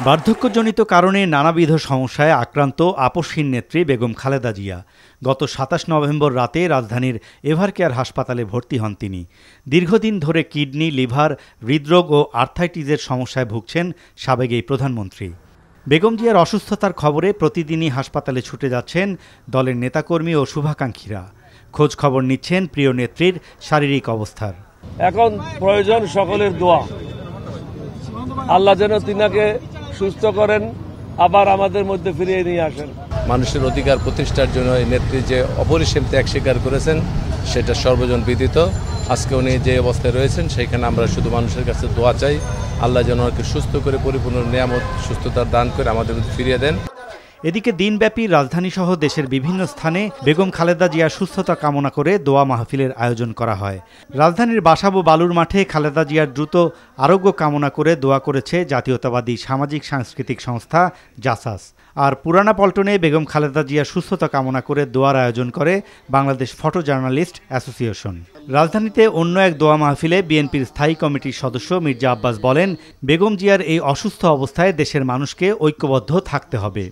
বার্ধক্যজনিত কারণে নানাবিধ সমস্যায় আক্রান্ত আপসহীন নেত্রী বেগম খালেদা জিয়া গত ২৭ নভেম্বর রাতে রাজধানীর এভারকেয়ার হাসপাতালে ভর্তি হন তিনি। দীর্ঘদিন ধরে কিডনি, লিভার, হৃদরোগ ও আর্থাইটিসের সমস্যায় ভুগছেন সাবেক এই প্রধানমন্ত্রী। বেগম জিয়ার অসুস্থতার খবরে প্রতিদিনই হাসপাতালে ছুটে যাচ্ছেন দলের নেতাকর্মী ও শুভাকাঙ্ক্ষীরা। খোঁজ খবর নিচ্ছেন প্রিয় নেত্রীর শারীরিক অবস্থার। এখন প্রয়োজন সকলের দোয়া। আল্লাহ যেন তিনাকে সুস্থ করেন, আবার আমাদের মধ্যে ফিরিয়ে নিয়ে আসেন। মানুষের অধিকার প্রতিষ্ঠার জন্য এই নেত্রী যে অপরিসীম ত্যাগ স্বীকার করেছেন সেটা সর্বজন বিদিত। আজকে উনি যে অবস্থায় রয়েছেন সেখানে আমরা শুধু মানুষের কাছে দোয়া চাই, আল্লাহ যেন ওনাকে সুস্থ করে পরিপূর্ণ নিয়ামত সুস্থতার দান করে আমাদের মধ্যে ফিরিয়ে দেন। এদিকে দিনব্যাপী রাজধানীসহ দেশের বিভিন্ন স্থানে বেগম খালেদা জিয়ার সুস্থতা কামনা করে দোয়া মাহফিলের আয়োজন করা হয়। রাজধানীর বাসাবো বালুর মাঠে খালেদা জিয়ার দ্রুত আরোগ্য কামনা করে দোয়া করেছে জাতীয়তাবাদী সামাজিক সাংস্কৃতিক সংস্থা জাসাস। আর পুরানা পল্টনে বেগম খালেদা জিয়ার সুস্থতা কামনা করে দোয়ার আয়োজন করে বাংলাদেশ ফটো জার্নালিস্ট অ্যাসোসিয়েশন। রাজধানীতে অন্য এক দোয়া মাহফিলে বিএনপির স্থায়ী কমিটির সদস্য মির্জা আব্বাস বলেন, বেগম জিয়ার এই অসুস্থ অবস্থায় দেশের মানুষকে ঐক্যবদ্ধ থাকতে হবে।